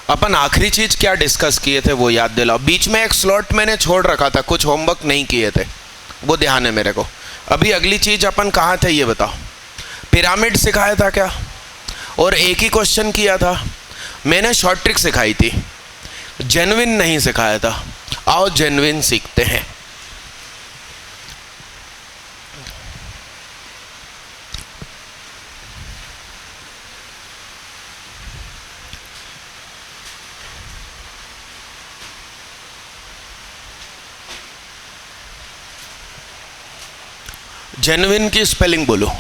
अपन आखिरी चीज क्या डिस्कस किए थे वो याद दिलाओ। बीच में एक स्लॉट मैंने छोड़ रखा था, कुछ होमवर्क नहीं किए थे, वो ध्यान है मेरे को। अभी अगली चीज अपन कहाँ थे ये बताओ। पिरामिड सिखाया था क्या? और एक ही क्वेश्चन किया था। मैंने शॉर्ट ट्रिक सिखाई थी, जेन्युइन नहीं सिखाया था। आओ जेन्युइन सीखते हैं। जेन्युइन की स्पेलिंग बोलो।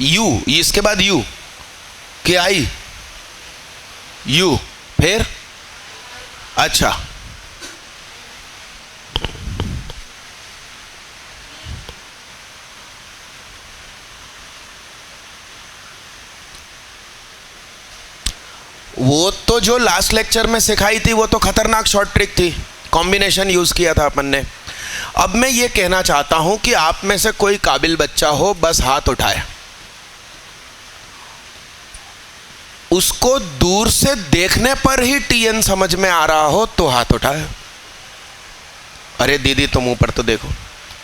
यू, इसके बाद यू के आई, यू फिर अच्छा, वो तो जो लास्ट लेक्चर में सिखाई थी वो तो खतरनाक शॉर्ट ट्रिक थी, कॉम्बिनेशन यूज किया था अपन ने। अब मैं ये कहना चाहता हूं कि आप में से कोई काबिल बच्चा हो बस हाथ उठाए, उसको दूर से देखने पर ही टीएन समझ में आ रहा हो तो हाथ उठाए। अरे दीदी तुम ऊपर तो देखो।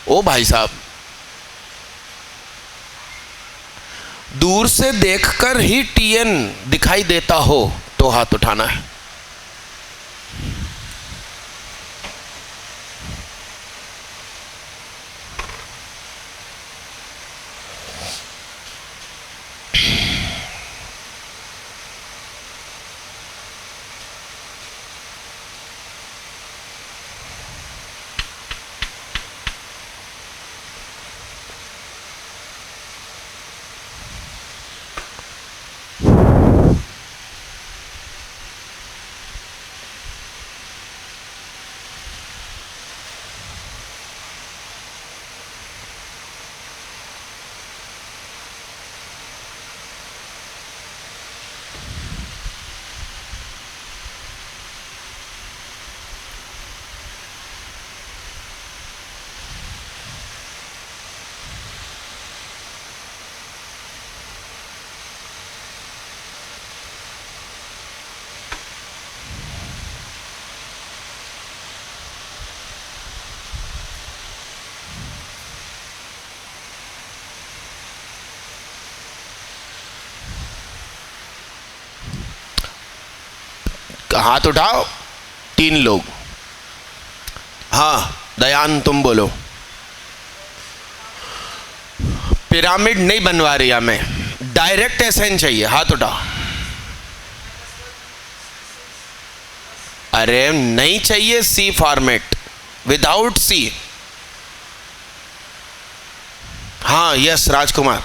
ओ भाई साहब, दूर से देखकर ही टीएन दिखाई देता हो तो हाथ उठाना है। हाथ उठाओ 3 लोग। हाँ दयान तुम बोलो। पिरामिड नहीं बनवा रही मैं, डायरेक्ट एसएन चाहिए, हाथ उठाओ। अरे नहीं चाहिए सी फॉर्मेट, विदाउट सी। हाँ यस राजकुमार,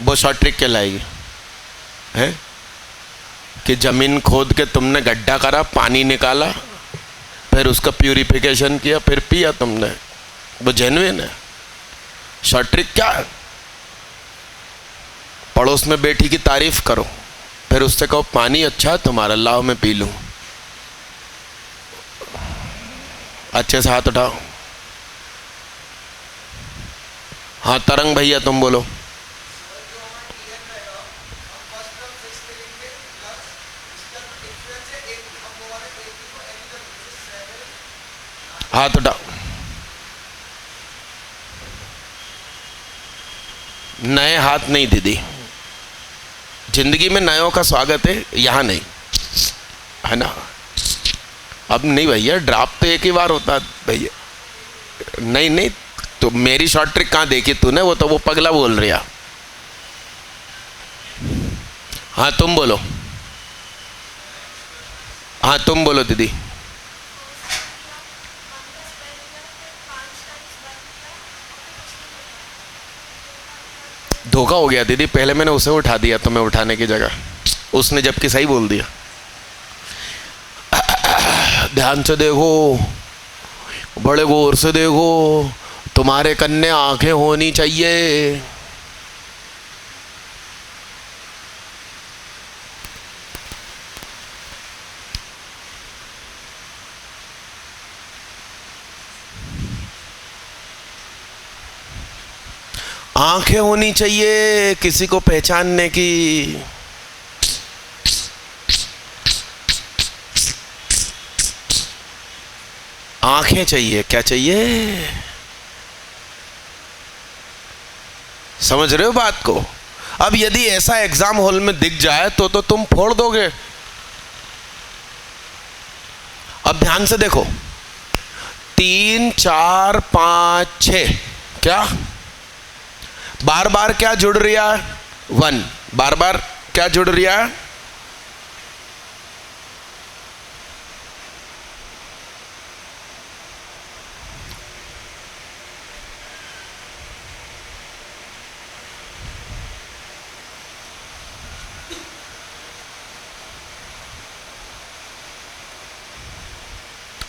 वो शॉर्ट ट्रिक कहलाएगी है कि जमीन खोद के तुमने गड्ढा करा, पानी निकाला, फिर उसका प्यूरिफिकेशन किया, फिर पिया तुमने। वो जेन्युइन है। शॉर्ट ट्रिक क्या है? पड़ोस में बेटी की तारीफ करो, फिर उससे कहो पानी अच्छा है तुम्हारा, लाओ मैं पी लूं। अच्छे से हाथ उठाओ। हाँ तरंग भैया तुम बोलो। हाथ उठाओ। नए हाथ नहीं दीदी, जिंदगी में नयों का स्वागत है, यहां नहीं है ना। अब नहीं भैया, ड्राफ्ट तो एक ही बार होता भैया। नहीं नहीं, तो मेरी शॉर्ट ट्रिक कहाँ देखी तूने? वो तो वो पगला बोल रहा। हाँ तुम बोलो। हाँ तुम बोलो दीदी। धोखा हो गया दीदी, पहले मैंने उसे उठा दिया तुम्हें उठाने की जगह, उसने जबकि सही बोल दिया। ध्यान से देखो, बड़े गौर से देखो, तुम्हारे कन्ने आंखें होनी चाहिए। आंखें होनी चाहिए किसी को पहचानने की। आंखें चाहिए, क्या चाहिए? समझ रहे हो बात को? अब यदि ऐसा एग्जाम हॉल में दिख जाए तो तुम फोड़ दोगे। अब ध्यान से देखो, 3 4 5 6, क्या बार बार क्या जुड़ रहा है? 1। बार बार क्या जुड़ रहा है?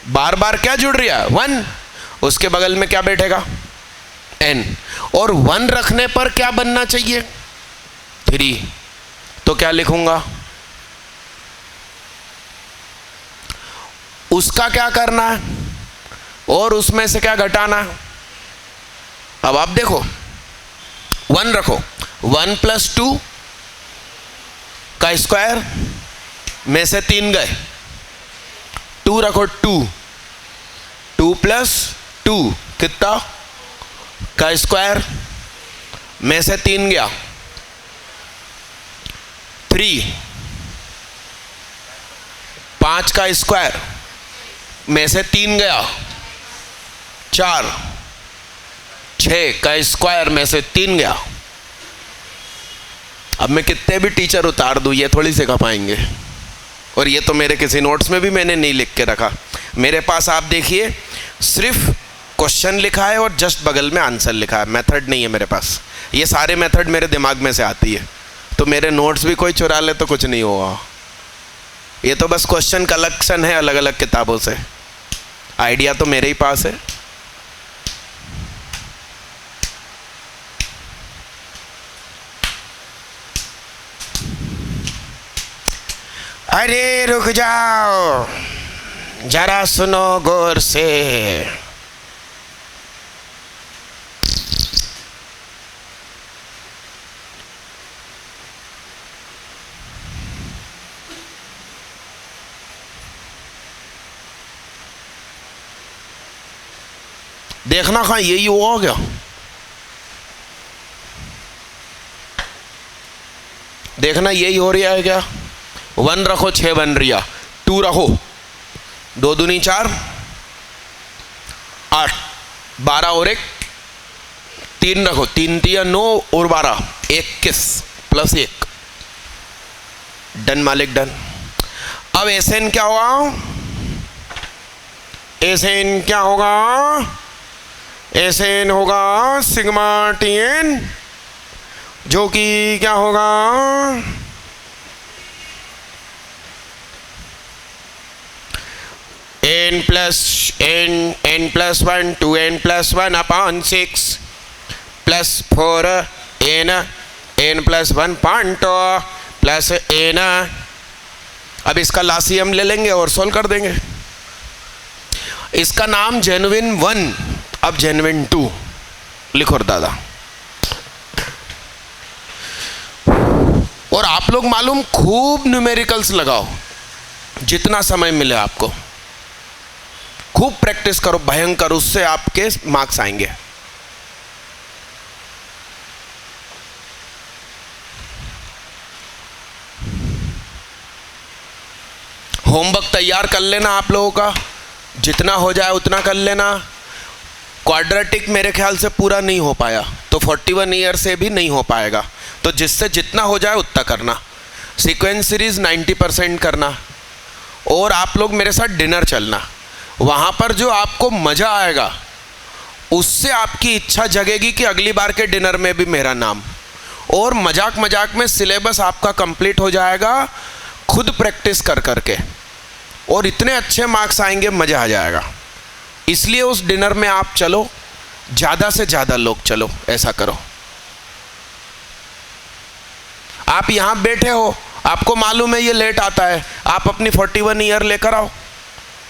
बार बार क्या जुड़ रहा है? 1। उसके बगल में क्या बैठेगा? n। और 1 रखने पर क्या बनना चाहिए? 3। तो क्या लिखूंगा? उसका क्या करना है और उसमें से क्या घटाना है? अब आप देखो, 1 रखो, 1 + 2 का स्क्वायर में से 3 गए। 2 रखो, 2 + 2 कितना का स्क्वायर में से 3 गया। 3 5 का स्क्वायर में से 3 गया। 4 6 का स्क्वायर में से 3 गया। अब मैं कितने भी टीचर उतार दूं, ये थोड़ी सिखा पाएंगे। और ये तो मेरे किसी नोट्स में भी मैंने नहीं लिख के रखा। मेरे पास आप देखिए, सिर्फ क्वेश्चन लिखा है और जस्ट बगल में आंसर लिखा है, मेथड नहीं है मेरे पास। ये सारे मेथड मेरे दिमाग में से आती है, तो मेरे नोट्स भी कोई चुरा ले तो कुछ नहीं होगा। ये तो बस क्वेश्चन कलेक्शन है अलग अलग किताबों से, आइडिया तो मेरे ही पास है। अरे रुक जाओ, जरा सुनो गौर से। देखना कहाँ यही हुआ क्या? देखना यही हो रहा है क्या? 1 रखो, 6 बन रहा। 2 रखो, 2 दूनी 4, 8, 12 और 1, 3 रखो, 3 3 9 और 12, 21 + 1। डन मालिक, डन। अब एसएन क्या हुआ? एसएन क्या होगा? एसएन होगा सिग्मा टीएन, जो कि क्या होगा? n + 1 2n + 1/6 + 4n n + 1/2 + n। अब इसका लासियम ले लेंगे और सोल्व कर देंगे। इसका नाम जेन्युइन 1, अब जेन्युइन 2 लिखो दादा। और आप लोग मालूम खूब न्यूमेरिकल्स लगाओ, जितना समय मिले आपको खूब प्रैक्टिस करो, भयंकर, उससे आपके मार्क्स आएंगे। होमवर्क तैयार कर लेना आप लोगों का, जितना हो जाए उतना कर लेना। क्वाड्रेटिक मेरे ख्याल से पूरा नहीं हो पाया तो 41 ईयर से भी नहीं हो पाएगा, तो जिससे जितना हो जाए उतना करना। सीक्वेंस सीरीज 90% करना। और आप लोग मेरे साथ डिनर चलना, वहाँ पर जो आपको मज़ा आएगा उससे आपकी इच्छा जगेगी कि अगली बार के डिनर में भी मेरा नाम। और मजाक मजाक में सिलेबस आपका कंप्लीट हो जाएगा खुद प्रैक्टिस कर करके, और इतने अच्छे मार्क्स आएंगे, मज़ा आ जाएगा। इसलिए उस डिनर में आप चलो, ज़्यादा से ज़्यादा लोग चलो, ऐसा करो। आप यहाँ बैठे हो, आपको मालूम है ये लेट आता है, आप अपनी 41 ईयर लेकर आओ,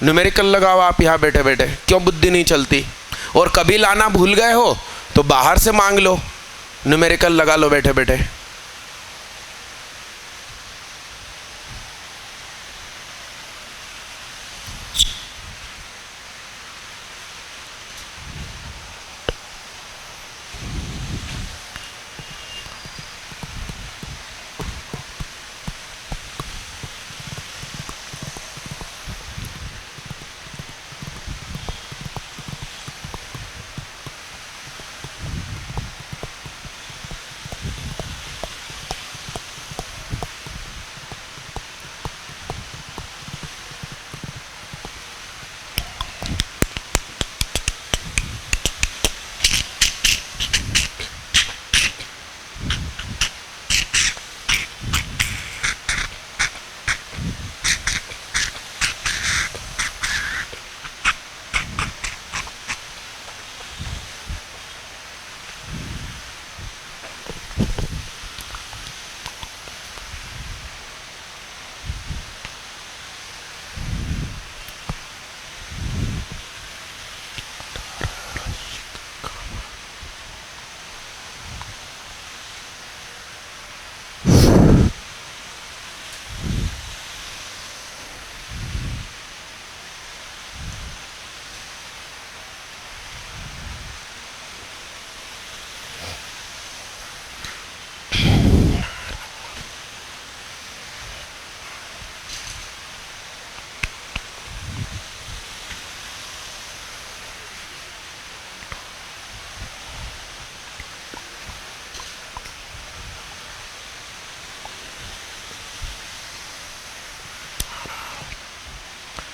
न्यूमेरिकल लगाओ आप यहाँ बैठे बैठे। क्यों बुद्धि नहीं चलती? और कभी लाना भूल गए हो तो बाहर से मांग लो, न्यूमेरिकल लगा लो बैठे बैठे।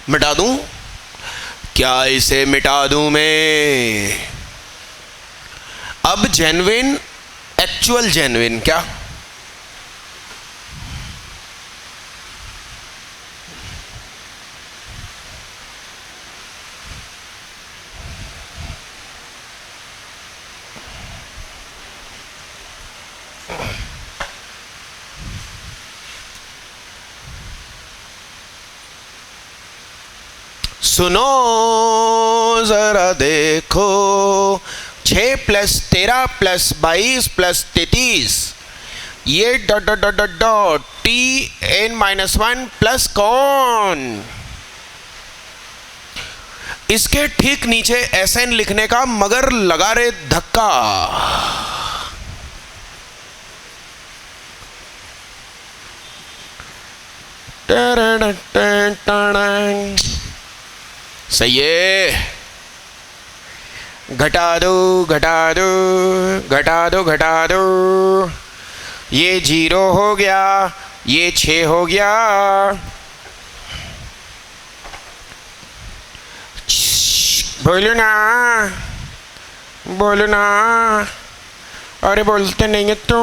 मिटा दूं? क्या इसे मिटा दूं मैं? अब जेन्युइन, एक्चुअल जेन्युइन क्या? सुनो जरा देखो, 6 + 13 + 22 + 33, ये dot dot dot dot dot Tn-1 plus कौन? इसके ठीक नीचे Sn लिखने का, मगर लगा रे धक्का। सही है। घटा दो घटा दो घटा दो घटा दो, ये 0 हो गया, ये 6 हो गया। बोलो ना, बोलो ना, अरे बोलते नहीं है तो।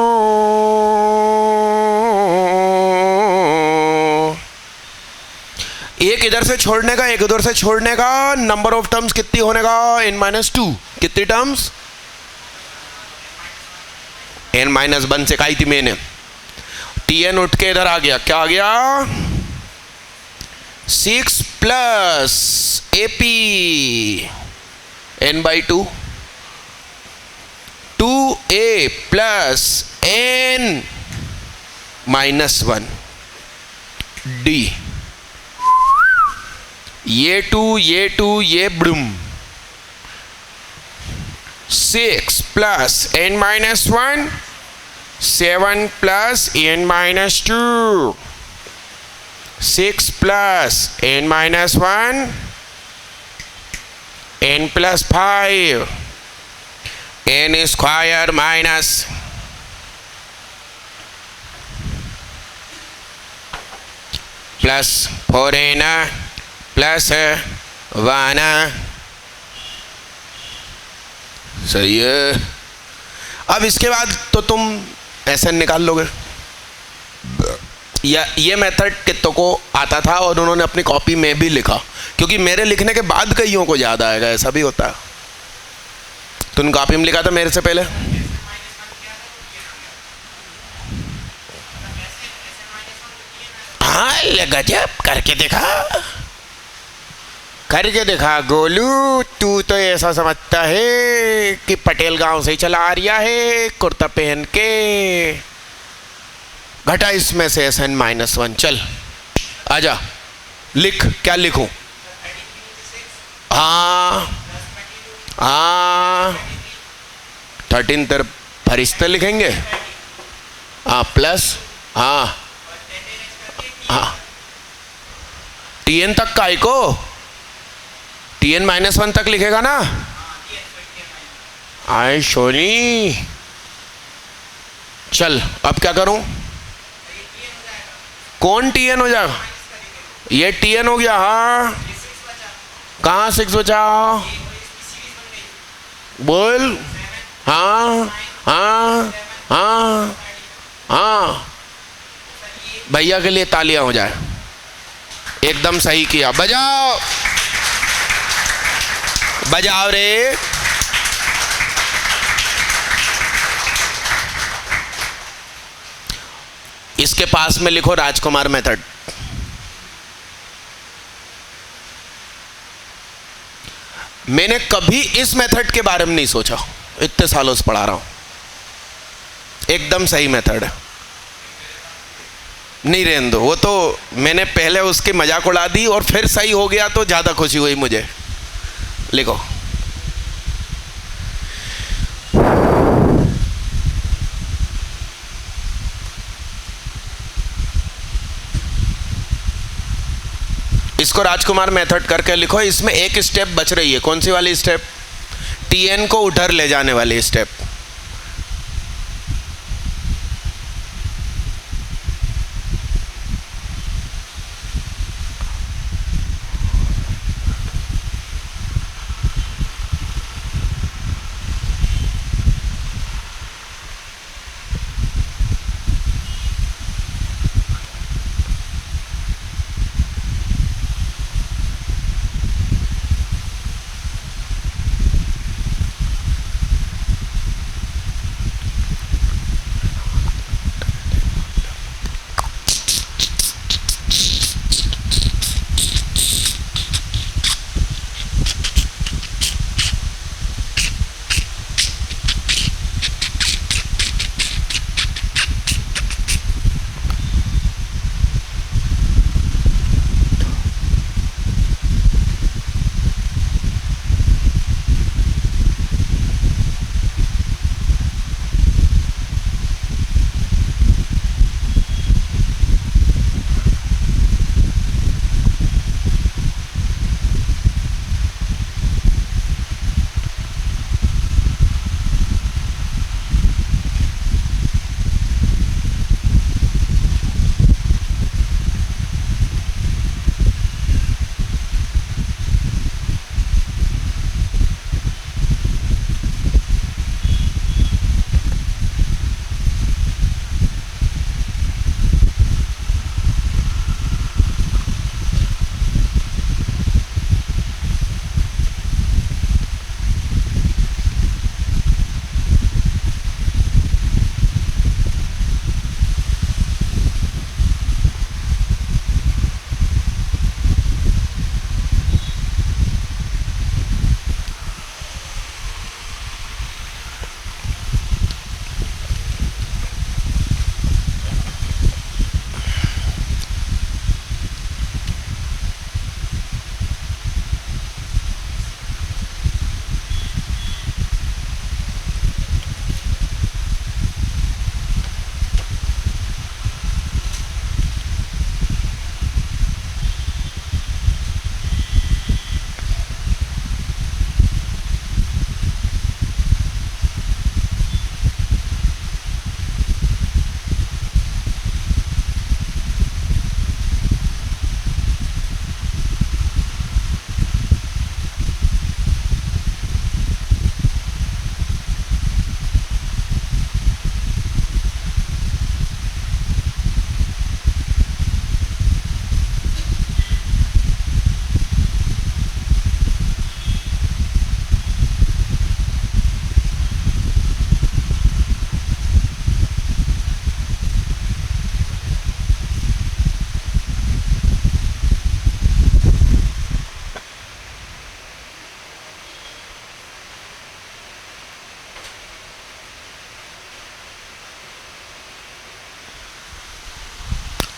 एक इधर से छोड़ने का, एक उधर से छोड़ने का, नंबर ऑफ टर्म्स कितनी होने का? n-2। कितनी टर्म्स? n-1 से काई थी मैंने, Tn उठ के इधर आ गया, क्या आ गया? 6 + AP n/2, 2a + n-1 d, ये 2 ये broom. 6 + n-1, 7 + n-2, 6 + n-1, n + 5, n square minus +4n + 1। सही है। अब इसके बाद तो तुम ऐसे निकाल लोगे। ये मेथड कितों को आता था और उन्होंने अपनी कॉपी में भी लिखा, क्योंकि मेरे लिखने के बाद कईयों को याद आएगा, ऐसा भी होता है। तुमने कॉपी में लिखा था मेरे से पहले? हाँ, गजब करके देखा, करके दिखा गोलू, तू तो ऐसा समझता है कि पटेल गांव से ही चला आ रहा है कुर्ता पहन के। घटा इसमें से SN-1, चल आजा, लिख, क्या लिखूं? हाँ हाँ, 13 तेरे फरिश्ते लिखेंगे। हाँ प्लस, हाँ हाँ, TN तक का को TN-1 तक लिखेगा ना? आए सोनी, चल अब क्या करूं? कौन TN हो जाएगा? ये TN हो गया। हाँ, कहाँ 6 बचा? बोल। हाँ हाँ हाँ हाँ, भैया के लिए तालियां हो जाए। एकदम सही किया, बजाओ बजाओ रे। इसके पास में लिखो राजकुमार मेथड। मैंने कभी इस मेथड के बारे में नहीं सोचा, इतने सालों से पढ़ा रहा हूं। एकदम सही मेथड है, नहीं रहने दो। वो तो मैंने पहले उसकी मजाक उड़ा दी और फिर सही हो गया तो ज़्यादा खुशी हुई मुझे। लिखो, इसको राजकुमार मेथड करके लिखो। इसमें एक स्टेप बच रही है, कौन सी वाली स्टेप? TN को उधर ले जाने वाली स्टेप।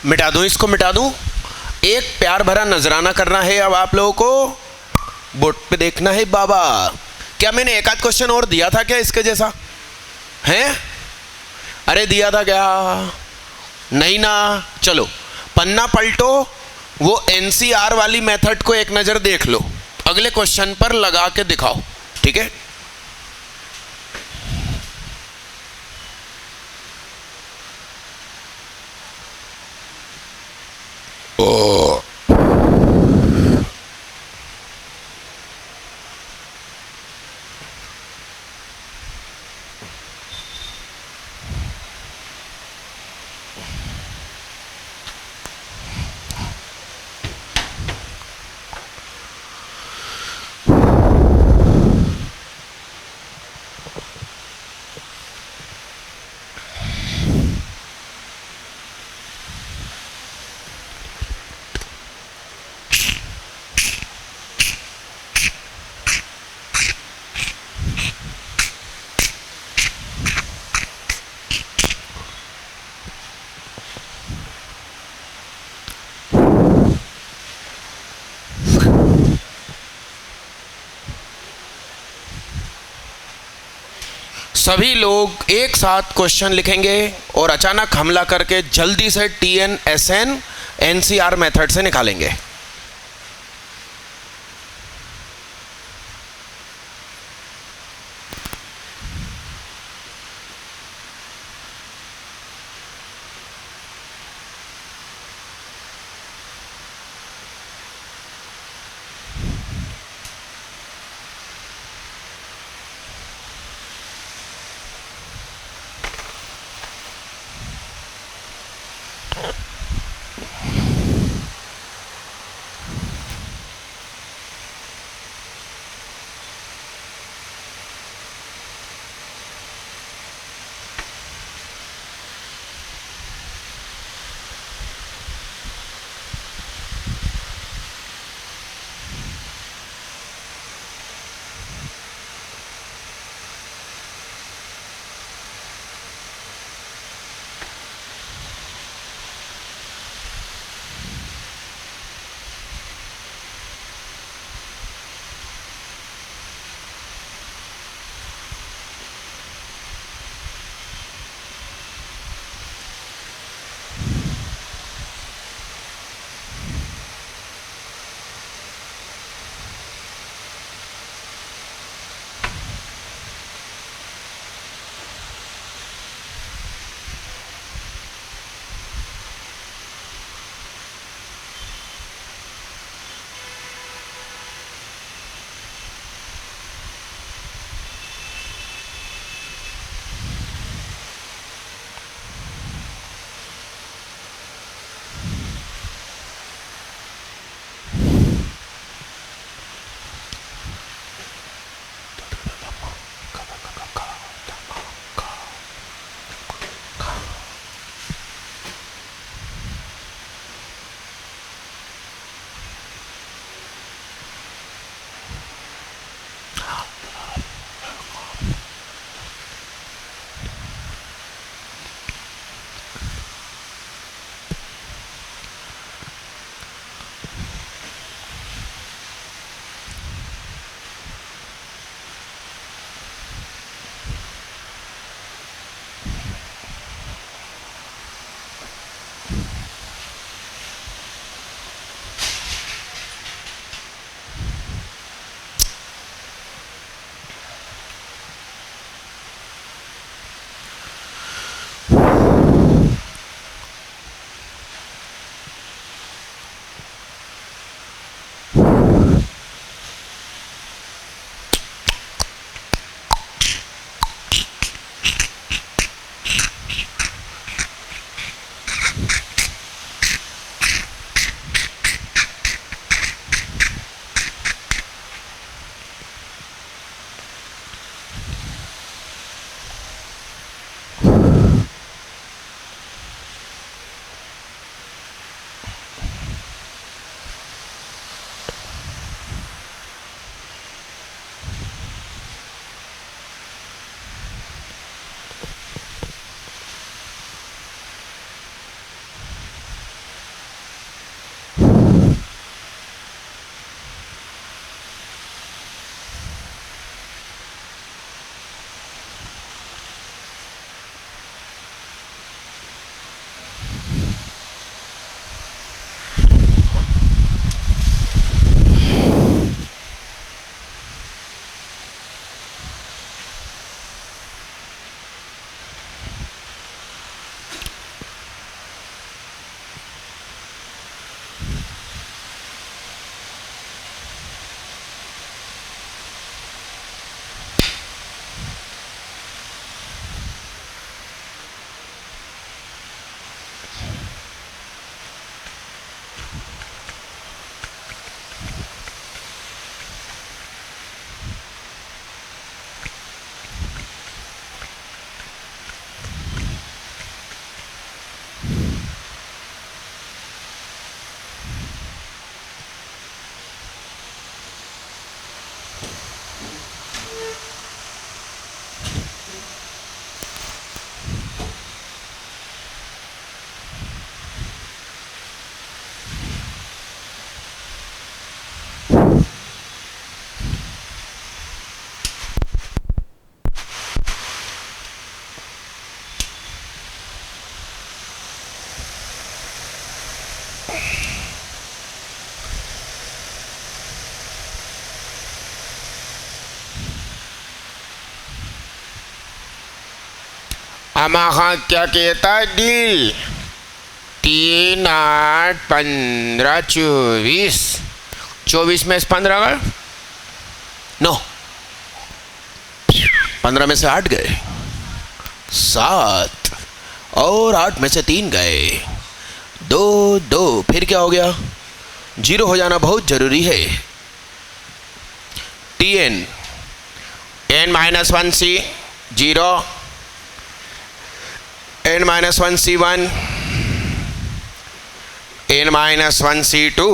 मिटा दूं, इसको मिटा दूं। एक प्यार भरा नजराना करना है अब आप लोगों को, बोर्ड पे देखना है बाबा। क्या मैंने एक आध क्वेश्चन और दिया था क्या इसके जैसा है? अरे दिया था क्या? नहीं ना। चलो पन्ना पलटो, वो एनसीआर वाली मेथड को एक नजर देख लो, अगले क्वेश्चन पर लगा के दिखाओ, ठीक है? ओ सभी लोग एक साथ क्वेश्चन लिखेंगे और अचानक हमला करके जल्दी से टीएन एसएन एनसीआर मेथड से निकालेंगे। आमा क्या कहता है दिल? 3 8 15 24, 24 में से 15 गए, 9, 15 में से 8 गए, 7, और 8 में से 3 गए, 2 2, फिर क्या हो गया? 0 हो जाना बहुत जरूरी है। Tn n-1c 0, n-1c 1, n-1c 2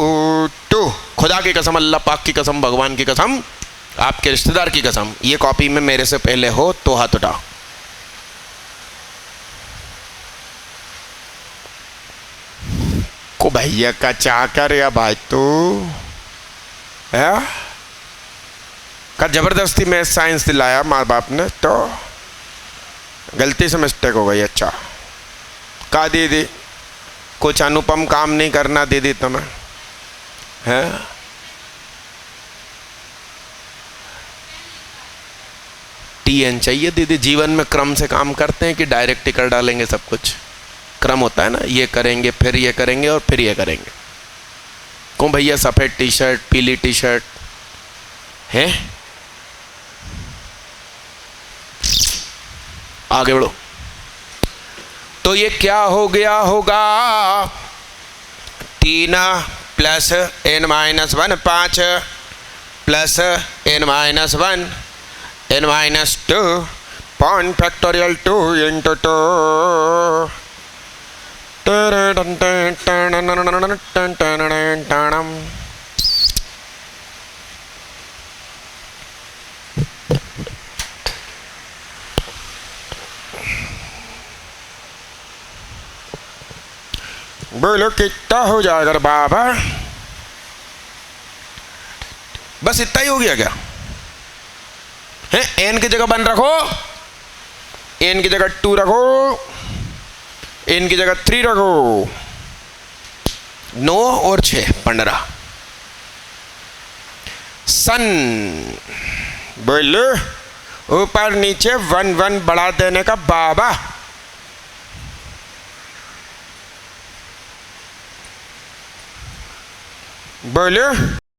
2। खुदा की कसम, अल्लाह पाक की कसम, भगवान की कसम, आपके रिश्तेदार की कसम, ये कॉपी में मेरे से पहले हो तो हाथ उठा। को भैया का चाह कर या भाई तू है का जबरदस्ती में साइंस दिलाया माँ बाप ने, तो गलती से मिस्टेक हो गई। अच्छा का दीदी कुछ अनुपम काम नहीं करना दीदी तुम्हें है? TN चाहिए दीदी। जीवन में क्रम से काम करते हैं कि डायरेक्ट टिकर डालेंगे? सब कुछ क्रम होता है ना, ये करेंगे फिर ये करेंगे और फिर ये करेंगे। कौन भैया सफ़ेद टी शर्ट पीली टी शर्ट है? आगे बढ़ो। तो ये क्या हो गया होगा? 3 plus n-1 5 plus n-1 n-2 point factorial 2 into 2। बोलो कितना हो जाएगा बाबा? बस इतना ही हो गया क्या है? n की जगह 1 रखो, n की जगह 2 रखो, n की जगह 3 रखो, 9 और 6 15। सन बोलो ऊपर नीचे 1 1 बढ़ा देने का बाबा। बोलो